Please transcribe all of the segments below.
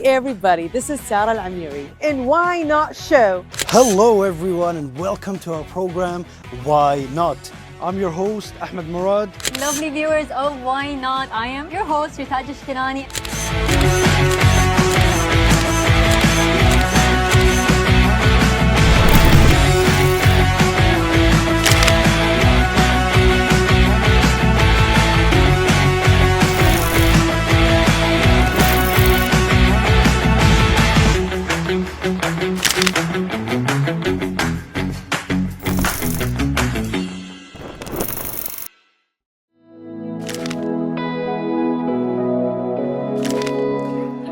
everybody, this is Sarah Al-Amiri in Why Not Show. Hello everyone and welcome to our program, Why Not? I'm your host, Ahmed Murad. Lovely viewers of Why Not? I am your host, Ritaj Ishtirani.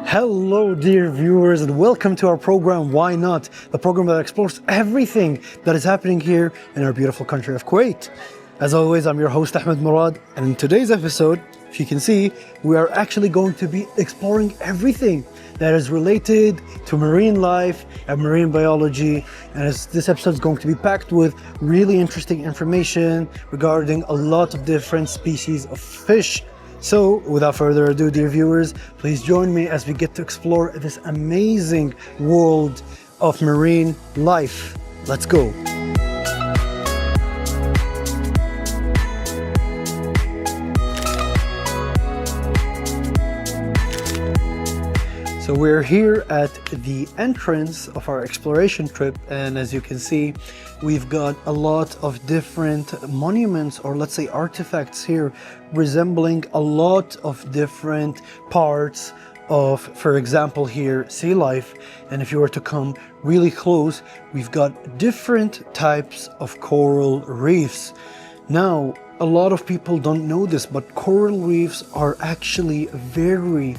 Hello dear viewers and welcome to our program, Why Not? The program that explores everything that is happening here in our beautiful country of Kuwait. As always, I'm your host, Ahmed Murad, and in today's episode, if you can see, we are actually going to be exploring everything that is related to marine life and marine biology. And this episode is going to be packed with really interesting information regarding a lot of different species of fish. So without further ado, dear viewers, please join me as we get to explore this amazing world of marine life. Let's go. So we're here at the entrance of our exploration trip, and as you can see, we've got a lot of different monuments, or let's say artifacts here, resembling a lot of different parts of, for example here, sea life. And if you were to come really close, we've got different types of coral reefs. Now, a lot of people don't know this, but coral reefs are actually very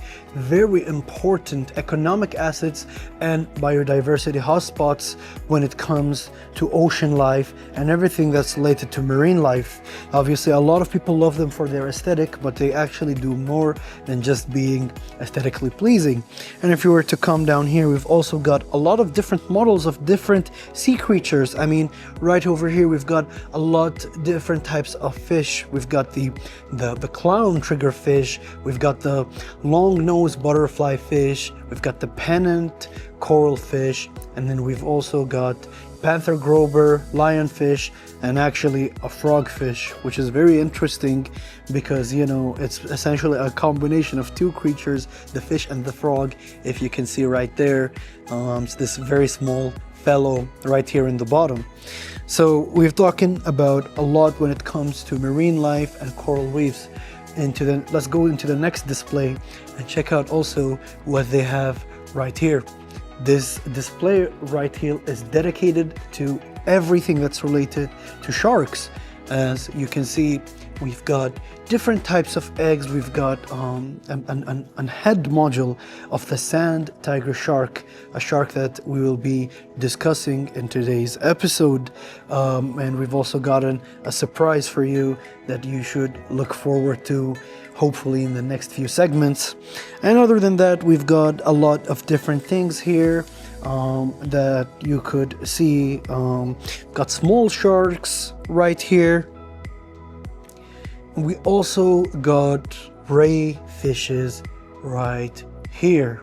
important economic assets and biodiversity hotspots when it comes to ocean life and everything that's related to marine life. Obviously, a lot of people love them for their aesthetic, but they actually do more than just being aesthetically pleasing. And if you were to come down here, we've also got a lot of different models of different sea creatures. I mean, right over here, we've got a lot different types of fish. We've got the clown triggerfish, we've got the long-nosed butterfly fish, we've got the pennant coral fish, and then we've also got panther grober, lionfish, and actually a frogfish, which is very interesting because, you know, it's essentially a combination of two creatures, the fish and the frog. If you can see right there, it's this very small fellow right here in the bottom. So we're talking about a lot when it comes to marine life and coral reefs. Let's go into the next display and check out also what they have right here. This display right here is dedicated to everything that's related to sharks. As you can see, we've got different types of eggs. We've got a head module of the sand tiger shark, a shark that we will be discussing in today's episode. And we've also gotten a surprise for you that you should look forward to, hopefully in the next few segments. And other than that, we've got a lot of different things here that you could see. Got small sharks right here. We also got ray fishes right here.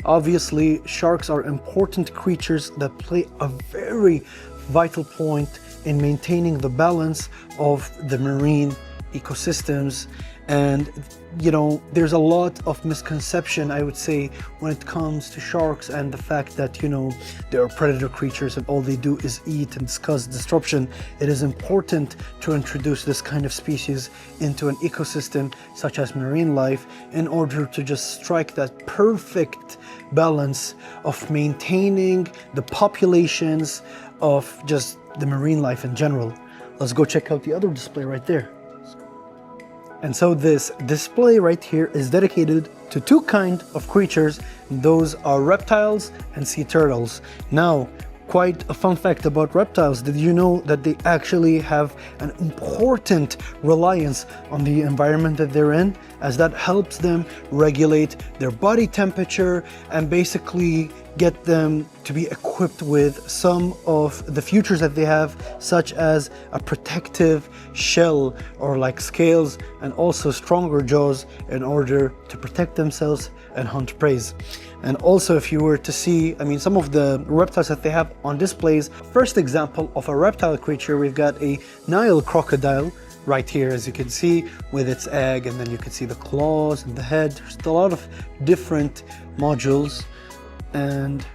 Obviously, sharks are important creatures that play a very vital point in maintaining the balance of the marine ecosystems. And you know, there's a lot of misconception, I would say, when it comes to sharks and the fact that, you know, they're predator creatures and all they do is eat and cause disruption. It is important to introduce this kind of species into an ecosystem such as marine life in order to just strike that perfect balance of maintaining the populations of just the marine life in general. Let's go check out the other display right there. And so this display right here is dedicated to two kinds of creatures. Those are reptiles and sea turtles. Now, quite a fun fact about reptiles. Did you know that they actually have an important reliance on the environment that they're in, as that helps them regulate their body temperature and basically get them to be equipped with some of the features that they have, such as a protective shell or like scales, and also stronger jaws in order to protect themselves and hunt prey. And also, if you were to see, I mean, some of the reptiles that they have on displays, first example of a reptile creature, we've got a Nile crocodile right here, as you can see, with its egg, and then you can see the claws and the head. There's a lot of different modules. And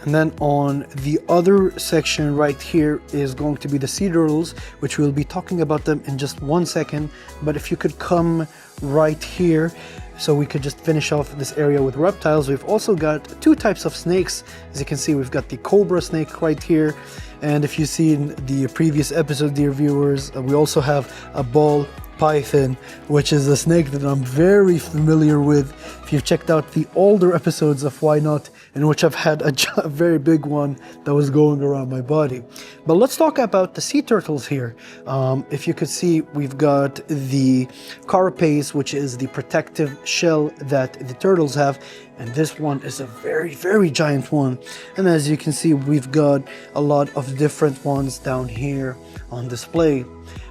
then on the other section right here is going to be the sea turtles, which we'll be talking about them in just 1 second. But if you could come right here, so we could just finish off this area with reptiles. We've also got two types of snakes. As you can see, we've got the cobra snake right here. And if you see in the previous episode, dear viewers, we also have a ball python, which is a snake that I'm very familiar with. If you've checked out the older episodes of Why Not, in which I've had a very big one that was going around my body. But let's talk about the sea turtles here. If you could see, we've got the carapace, which is the protective shell that the turtles have. And this one is a very, very giant one. And as you can see, we've got a lot of different ones down here on display.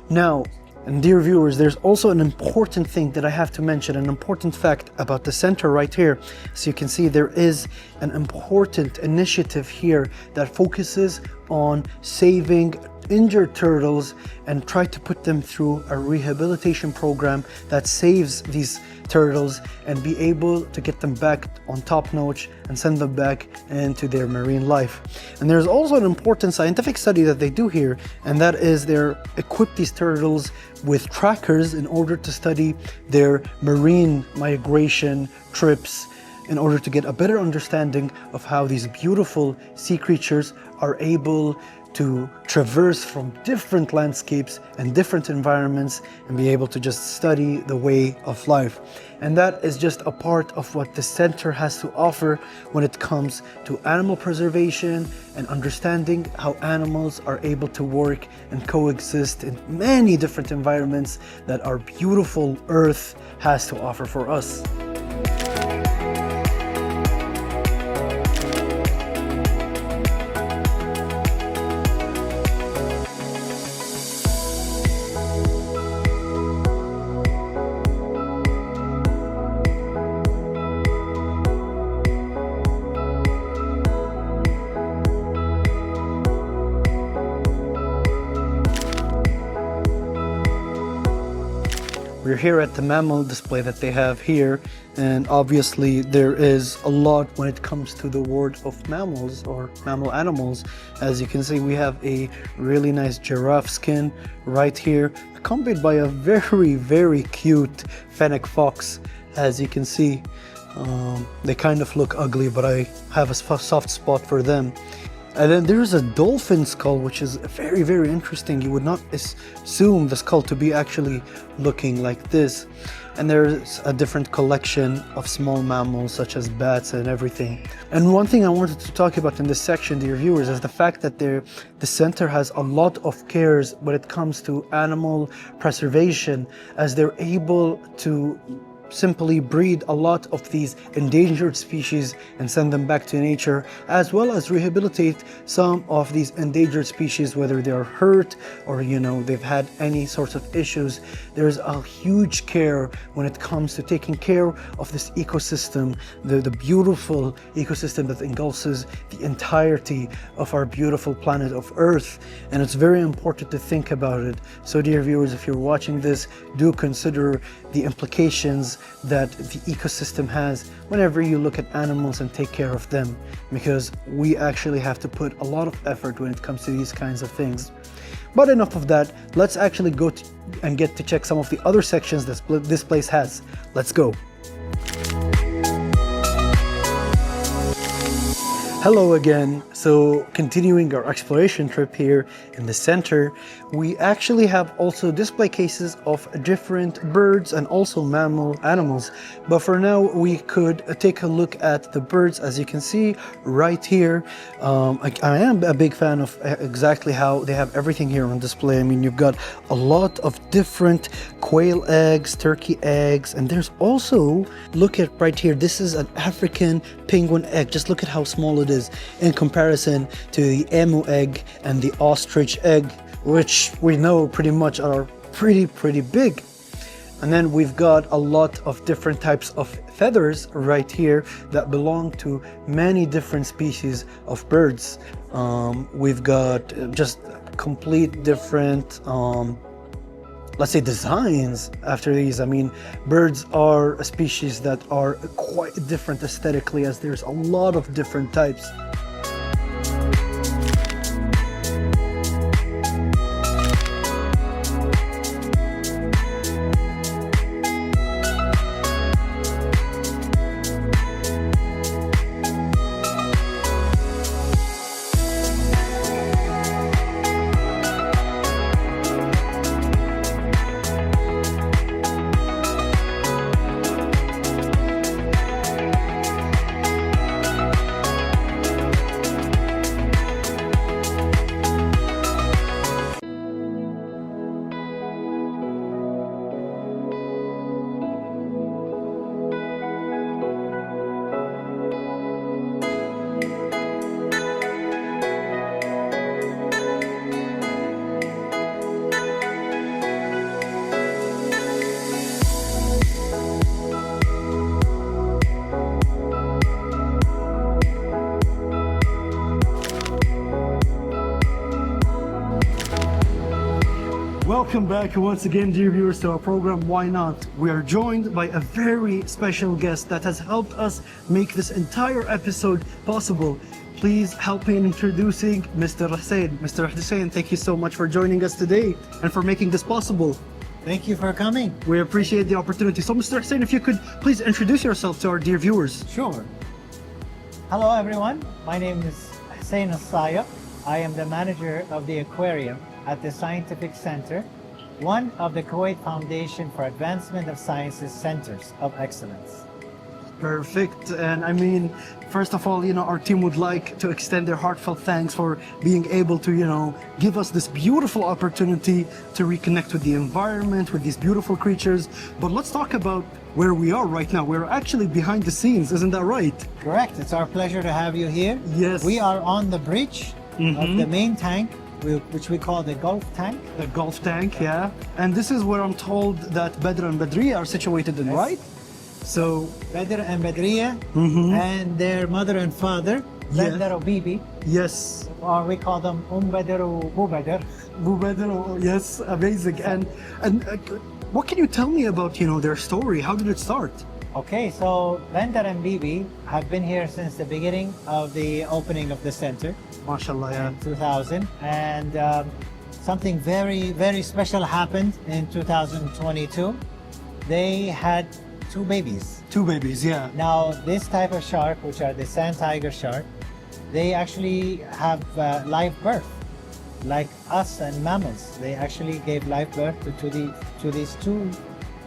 Now, and dear viewers, there's also an important thing that I have to mention, an important fact about the center right here. So you can see there is an important initiative here that focuses on saving injured turtles and try to put them through a rehabilitation program that saves these turtles and be able to get them back on top notch and send them back into their marine life. And there's also an important scientific study that they do here, and that is they equip these turtles with trackers in order to study their marine migration trips, in order to get a better understanding of how these beautiful sea creatures are able to traverse from different landscapes and different environments and be able to just study the way of life. And that is just a part of what the center has to offer when it comes to animal preservation and understanding how animals are able to work and coexist in many different environments that our beautiful Earth has to offer for us. We're here at the mammal display that they have here, and obviously there is a lot when it comes to the word of mammals or mammal animals. As you can see, we have a really nice giraffe skin right here, accompanied by a very, very cute fennec fox. As you can see, they kind of look ugly, but I have a soft spot for them. And then there's a dolphin skull, which is very, very interesting. You would not assume the skull to be actually looking like this. And there's a different collection of small mammals such as bats and everything. And one thing I wanted to talk about in this section, dear viewers, is the fact that the center has a lot of cares when it comes to animal preservation, as they're able to simply breed a lot of these endangered species and send them back to nature, as well as rehabilitate some of these endangered species, whether they are hurt or they've had any sorts of issues. There's a huge care when it comes to taking care of this ecosystem, the beautiful ecosystem that engulfs the entirety of our beautiful planet of Earth, and it's very important to think about it. So dear viewers, if you're watching this, do consider the implications that the ecosystem has whenever you look at animals and take care of them, because we actually have to put a lot of effort when it comes to these kinds of things. But enough of that, let's actually go and get to check some of the other sections that this place has. Let's go. Hello again. So continuing our exploration trip here in the center, we actually have also display cases of different birds and also mammal animals. But for now, we could take a look at the birds. As you can see right here, I am a big fan of exactly how they have everything here on display. I mean, you've got a lot of different quail eggs, turkey eggs, and there's also, look at right here, this is an African penguin egg. Just look at how small it is in comparison to the emu egg and the ostrich egg, which we know pretty much are pretty big. And then we've got a lot of different types of feathers right here that belong to many different species of birds. We've got just complete different, let's say, designs after these. I mean, birds are a species that are quite different aesthetically, as there's a lot of different types. Welcome back once again, dear viewers, to our program, Why Not? We are joined by a very special guest that has helped us make this entire episode possible. Please help me in introducing Mr. Hussein. Mr. Hussein, thank you so much for joining us today and for making this possible. Thank you for coming. We appreciate the opportunity. So, Mr. Hussein, if you could please introduce yourself to our dear viewers. Sure. Hello, everyone. My name is Hussein Al-Sayab. I am the manager of the aquarium at the Scientific Center, one of the Kuwait Foundation for Advancement of Sciences Centers of Excellence. Perfect. And I mean, first of all, our team would like to extend their heartfelt thanks for being able to, give us this beautiful opportunity to reconnect with the environment, with these beautiful creatures. But let's talk about where we are right now. We're actually behind the scenes, isn't that right? Correct. It's our pleasure to have you here. Yes. We are on the bridge of the main tank, which we call the Gulf Tank. The Gulf Tank, yeah. And this is where I'm told that Badr and Badriya are situated in, Yes. right? So, Badr and Badriya and their mother and father, Yes. Badr or Bibi, yes. or we call them Badr or Badr. Badr, yes, amazing. And what can you tell me about, their story? How did it start? Okay, so Bandar and Bibi have been here since the beginning of the opening of the center MashaAllah, yeah. in 2000, and something very, very special happened in 2022. They had 2 babies. 2 babies, yeah. Now, this type of shark, which are the sand tiger shark, they actually have live birth, like us and mammals. They actually gave live birth to these 2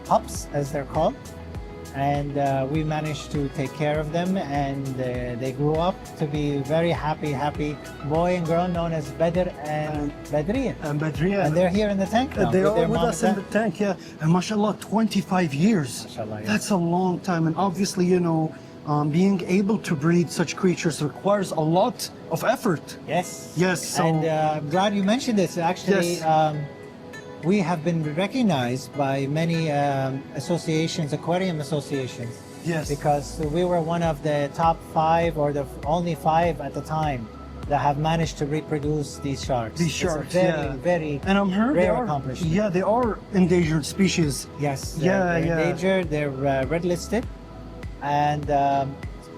pups, as they're called. And we managed to take care of them, and they grew up to be very happy boy and girl known as Badr and Badriya. And Badriya. And they're here in the tank now. They with are their with mom us and in the tank, yeah. And mashallah, 25 years. Mashallah, yeah. That's a long time. And obviously, being able to breed such creatures requires a lot of effort. Yes. Yes, so- And I'm glad you mentioned this. Actually, Yes. we have been recognized by many associations, aquarium associations. Yes. Because we were one of the top 5 or the only 5 at the time that have managed to reproduce these sharks. These It's sharks, a very, yeah. very And I'm heard they rare are, accomplishment. yeah, they are endangered species. Yes, Yeah, they're yeah. endangered, they're red listed, and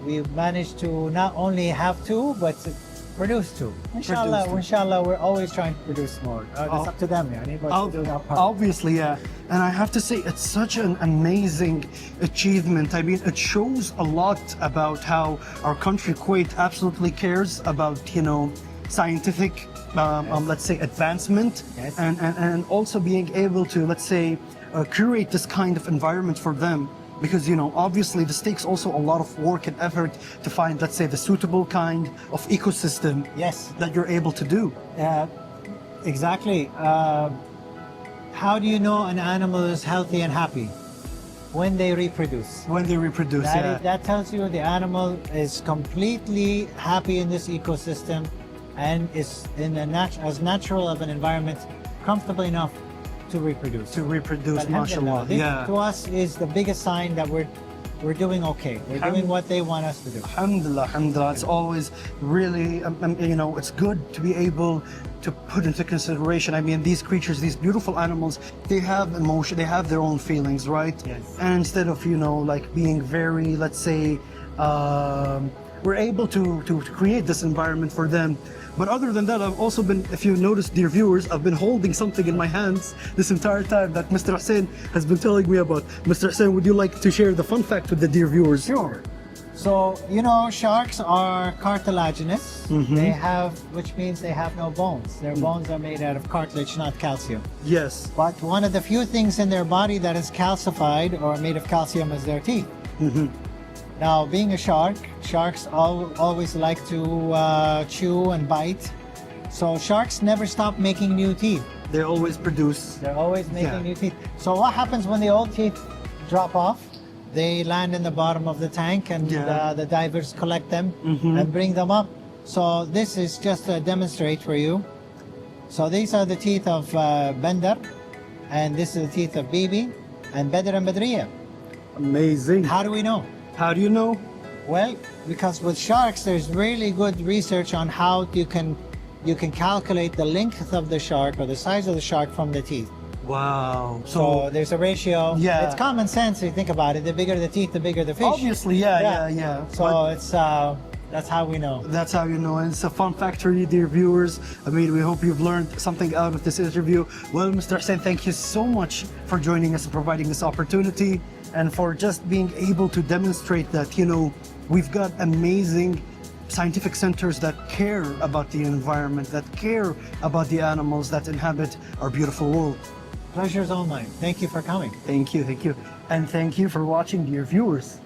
we managed to not only have 2, but to produce 2. Inshallah, Produce 2. inshallah, we're always trying to produce more. It's up to them, yani, but we're doing our part. Obviously, yeah. And I have to say, it's such an amazing achievement. I mean, it shows a lot about how our country, Kuwait, absolutely cares about, scientific, let's say, advancement, Yes. and also being able to, let's say, curate this kind of environment for them. Because, obviously this takes also a lot of work and effort to find, let's say, the suitable kind of ecosystem Yes, that you're able to do. exactly. How do you know an animal is healthy and happy? When they reproduce. When they reproduce, yeah. That tells you the animal is completely happy in this ecosystem and is in as natural of an environment, comfortable enough to reproduce. To reproduce, Alhamdulillah. mashallah. This Yeah. to us is the biggest sign that we're doing okay. We're doing what they want us to do. Alhamdulillah, alhamdulillah. It's always really, it's good to be able to put into consideration. I mean, these creatures, these beautiful animals, they have emotion, they have their own feelings, right? Yes. And instead of, like being very, let's say, we're able to create this environment for them. But other than that, I've also been, if you notice, dear viewers, I've been holding something in my hands this entire time that Mr. Hussein has been telling me about. Mr. Hussein, would you like to share the fun fact with the dear viewers? Sure. So, sharks are cartilaginous. They have, which means they have no bones. Their bones are made out of cartilage, not calcium. Yes. But one of the few things in their body that is calcified or made of calcium is their teeth. Now, being a shark, sharks always like to chew and bite. So sharks never stop making new teeth. They always produce. They're always making Yeah. new teeth. So what happens when the old teeth drop off? They land in the bottom of the tank, and Yeah. the divers collect them and bring them up. So this is just to demonstrate for you. So these are the teeth of Bender, and this is the teeth of Bibi, and Bedr and Bedriya. Amazing. How do we know? How do you know? Well, because with sharks, there's really good research on how you can calculate the length of the shark or the size of the shark from the teeth. Wow. So there's a ratio. Yeah. It's common sense if you think about it. The bigger the teeth, the bigger the fish. Obviously, yeah. So But it's that's how we know. that's how you know. And it's a fun fact for you, dear viewers. I mean, we hope you've learned something out of this interview. Well, Mr. Hussein, thank you so much for joining us and providing this opportunity, and for just being able to demonstrate that, we've got amazing scientific centers that care about the environment, that care about the animals that inhabit our beautiful world. Pleasure's all mine. Thank you for coming. Thank you. And thank you for watching, dear viewers.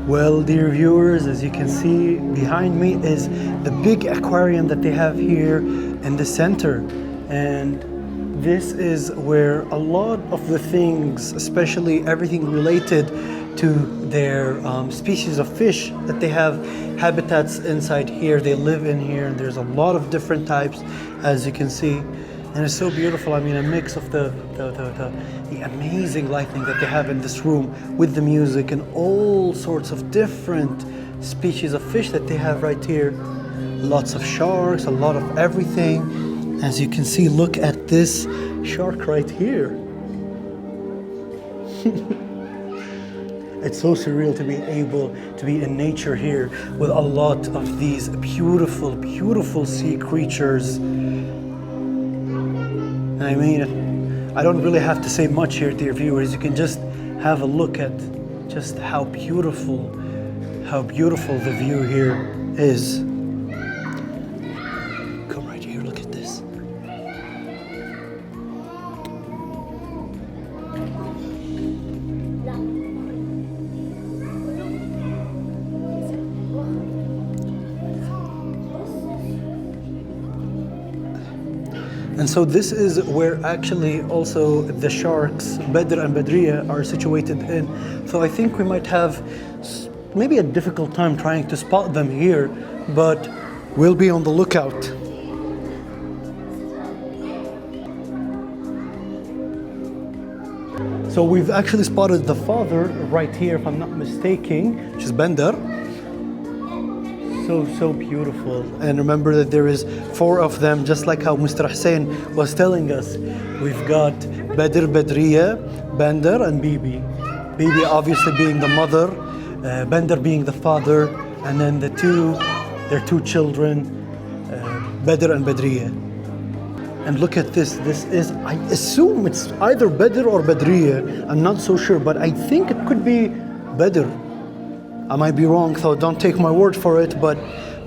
Well, dear viewers, as you can see behind me is the big aquarium that they have here in the center. And this is where a lot of the things, especially everything related to their species of fish that they have habitats inside here. They live in here, and there's a lot of different types, as you can see. And it's so beautiful. I mean, a mix of the amazing lighting that they have in this room with the music and all sorts of different species of fish that they have right here. Lots of sharks, a lot of everything. As you can see, look at this shark right here. It's so surreal to be able to be in nature here with a lot of these beautiful, beautiful sea creatures. I mean, I don't really have to say much here, dear viewers. You can just have a look at just how beautiful how beautiful the view here is. Come right here, look at this. And so this is where actually also the sharks, Badr and Badriya, are situated in. So I think we might have maybe a difficult time trying to spot them here, but we'll be on the lookout. So we've actually spotted the father right here, if I'm not mistaken, which is Bandar. So beautiful. And remember that there is 4 of them, just like how Mr. Hussein was telling us. We've got Badr, Badriya, Bandar, and Bibi. Bibi obviously being the mother, Bandar being the father, and then their two children, Badr and Badriya. And look at this. This is, I assume it's either Badr or Badriya. I'm not so sure, but I think it could be Badr. I might be wrong, so don't take my word for it, but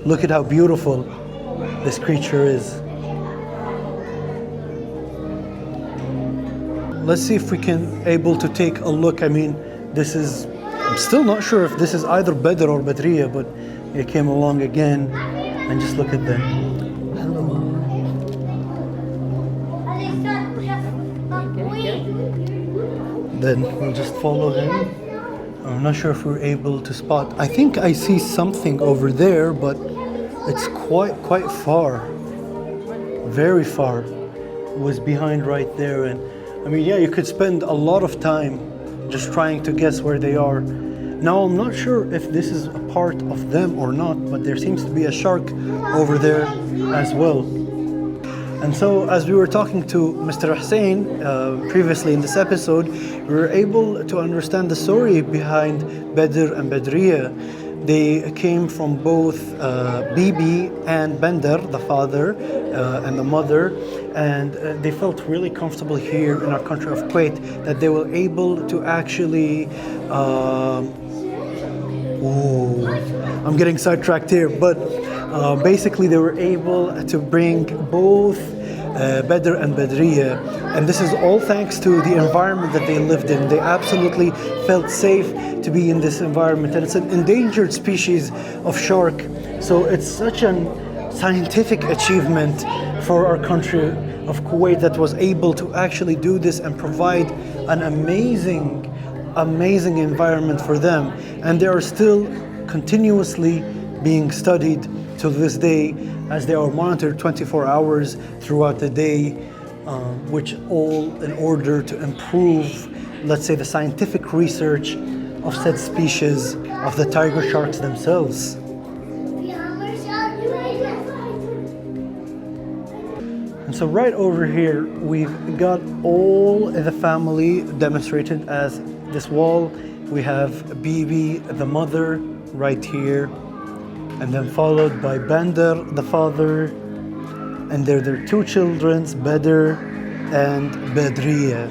look at how beautiful this creature is. Let's see if we can able to take a look. I mean, this is, I'm still not sure if this is either Badr or Badriya, but it came along again, and just look at them. Hello. Then we'll just follow him. I'm not sure if we're able to spot. I think I see something over there, but it's quite far. Very far. It was behind right there. And I mean, yeah, you could spend a lot of time just trying to guess where they are. Now, I'm not sure if this is a part of them or not, but there seems to be a shark over there as well. And so, as we were talking to Mr. Hussein previously in this episode, we were able to understand the story behind Badr and Badriya. They came from both Bibi and Bandar, the father and the mother, and they felt really comfortable here in our country of Kuwait, that they were able to actually I'm getting sidetracked here, but basically they were able to bring both Badr and Badriya, and this is all thanks to the environment that they lived in. They absolutely felt safe to be in this environment, and it's an endangered species of shark, so it's such a scientific achievement for our country of Kuwait that was able to actually do this and provide an amazing environment for them, and they are still continuously being studied to this day, as they are monitored 24 hours throughout the day, which all in order to improve, let's say, the scientific research of said species of the tiger sharks themselves. And so right over here, we've got all the family demonstrated as this wall. We have Bibi, the mother, right here, and then followed by Bandar, the father, and their 2 children, Badr and Badriya.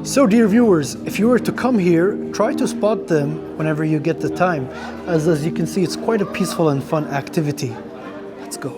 So dear viewers, if you were to come here, try to spot them whenever you get the time. As you can see, it's quite a peaceful and fun activity. Let's go.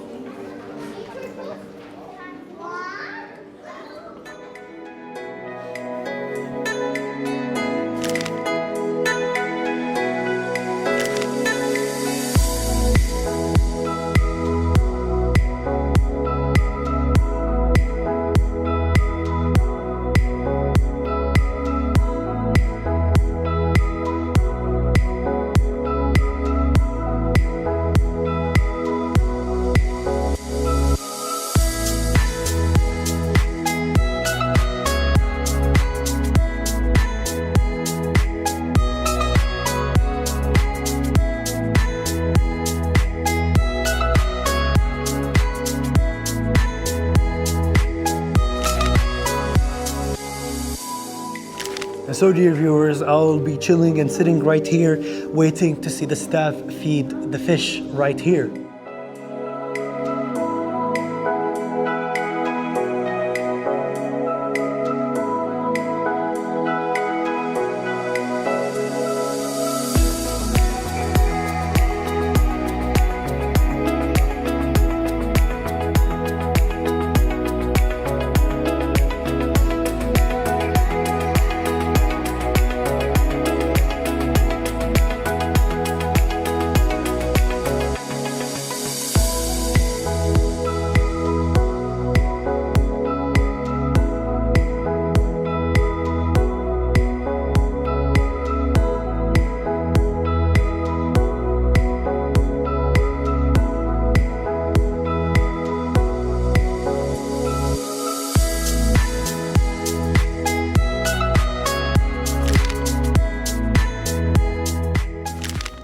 So dear viewers, I'll be chilling and sitting right here, waiting to see the staff feed the fish right here.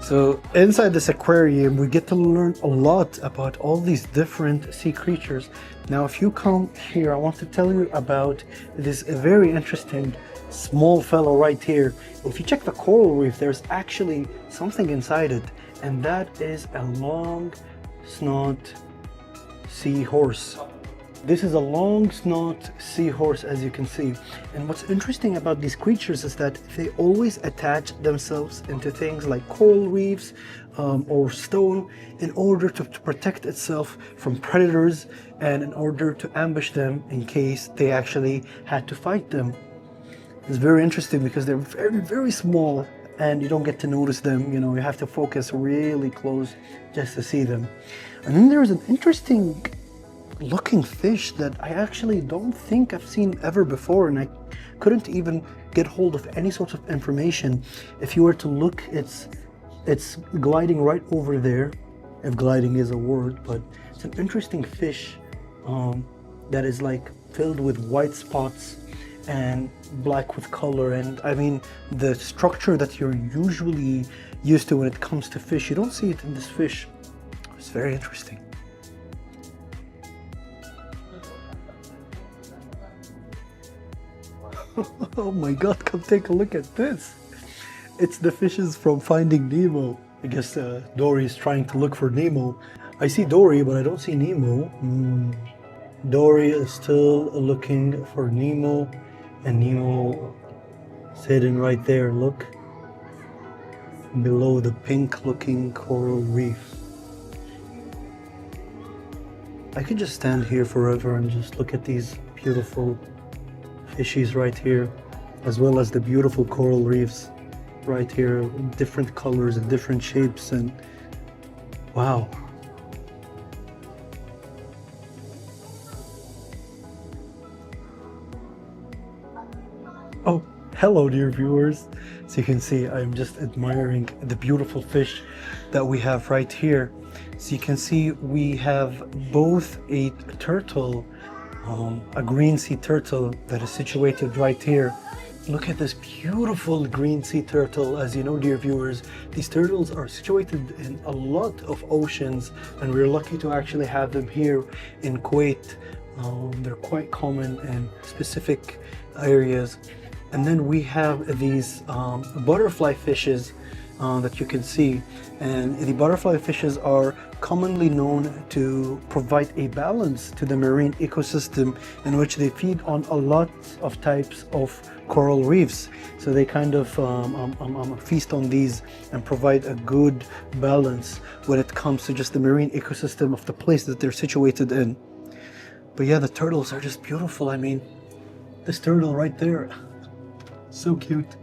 So inside this aquarium, we get to learn a lot about all these different sea creatures. Now, if you come here, I want to tell you about this very interesting small fellow right here. If you check the coral reef, there's actually something inside it, and that is a long snout seahorse. This is a long snout seahorse, as you can see. And what's interesting about these creatures is that they always attach themselves into things like coral reefs or stone in order to protect itself from predators and in order to ambush them in case they actually had to fight them. It's very interesting because they're very, very small and you don't get to notice them. You know, you have to focus really close just to see them. And then there's an interesting looking fish that I actually don't think I've seen ever before, and I couldn't even get hold of any sort of information. If you were to look, it's gliding right over there, if gliding is a word, but it's an interesting fish that is like filled with white spots and black with color. And I mean, the structure that you're usually used to when it comes to fish, you don't see it in this fish. It's very interesting. Oh my god, come take a look at this. It's the fishes from Finding Nemo. I guess Dory is trying to look for Nemo. I see Dory, but I don't see Nemo. Dory is still looking for Nemo, and Nemo is hidden right there, look. Below the pink looking coral reef. I could just stand here forever and just look at these beautiful fishies right here, as well as the beautiful coral reefs right here, different colors and different shapes, and wow. Oh, hello dear viewers. So you can see I'm just admiring the beautiful fish that we have right here. So you can see we have both a turtle, a green sea turtle that is situated right here. Look at this beautiful green sea turtle. As you know, dear viewers, these turtles are situated in a lot of oceans, and we're lucky to actually have them here in Kuwait. They're quite common in specific areas. And then we have these butterfly fishes that you can see, and the butterfly fishes are commonly known to provide a balance to the marine ecosystem, in which they feed on a lot of types of coral reefs. So they kind of feast on these and provide a good balance when it comes to just the marine ecosystem of the place that they're situated in. But yeah, the turtles are just beautiful. I mean, this turtle right there, so cute.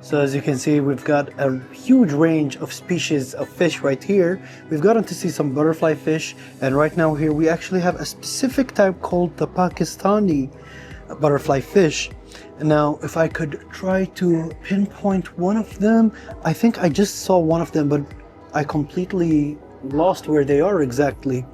So as you can see, we've got a huge range of species of fish right here. We've gotten to see some butterfly fish, and right now here we actually have a specific type called the Pakistani butterfly fish. Now, if I could try to pinpoint one of them, I think I just saw one of them, but I completely lost where they are exactly.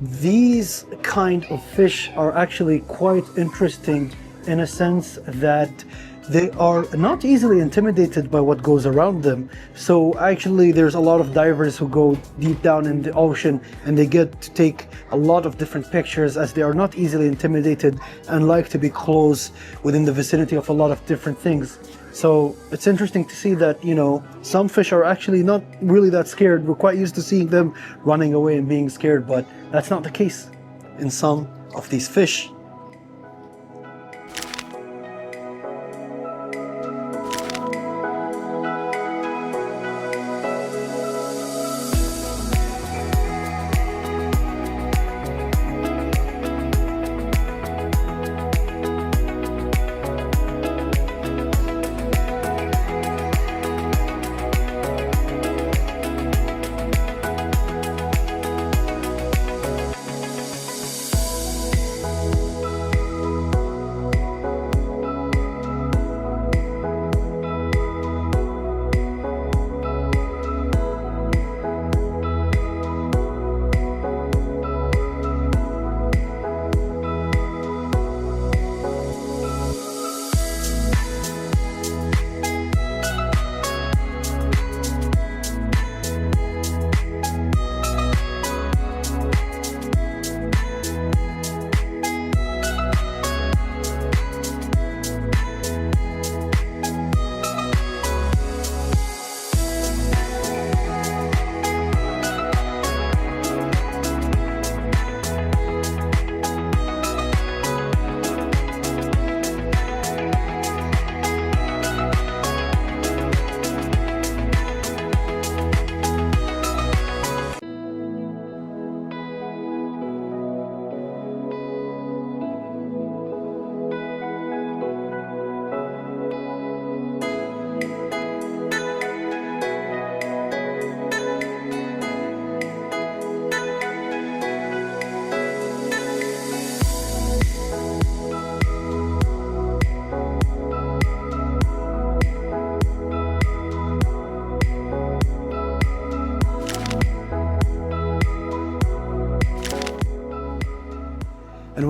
These kind of fish are actually quite interesting in a sense that they are not easily intimidated by what goes around them. So actually there's a lot of divers who go deep down in the ocean and they get to take a lot of different pictures, as they are not easily intimidated and like to be close within the vicinity of a lot of different things. So it's interesting to see that, you know, some fish are actually not really that scared. We're quite used to seeing them running away and being scared, but that's not the case in some of these fish.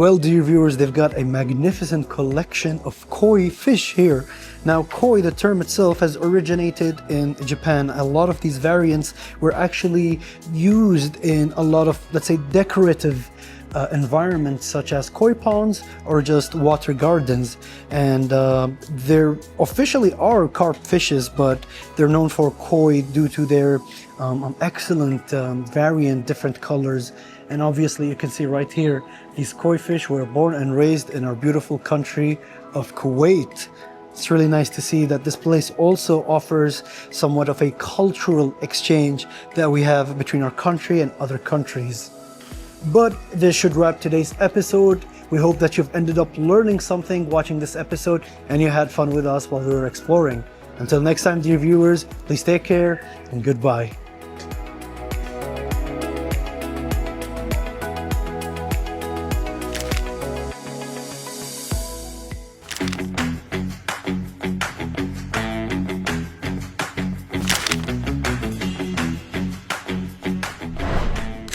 Well, dear viewers, they've got a magnificent collection of koi fish here. Now, koi, the term itself, has originated in Japan. A lot of these variants were actually used in a lot of, let's say, decorative environments such as koi ponds or just water gardens, and there officially are carp fishes, but they're known for koi due to their excellent variant, different colors. And obviously you can see right here, these koi fish were born and raised in our beautiful country of Kuwait. It's really nice to see that this place also offers somewhat of a cultural exchange that we have between our country and other countries. But this should wrap today's episode. We hope that you've ended up learning something watching this episode and you had fun with us while we were exploring. Until next time, dear viewers, please take care and goodbye.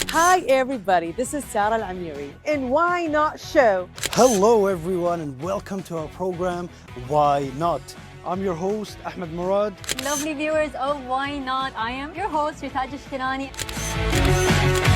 Hi everybody, this is Sarah Al-Amiri in Why Not Show. Hello everyone and welcome to our program, Why Not? I'm your host, Ahmed Murad. Lovely viewers of Why Not? I am your host, Ritaj Ishtirani.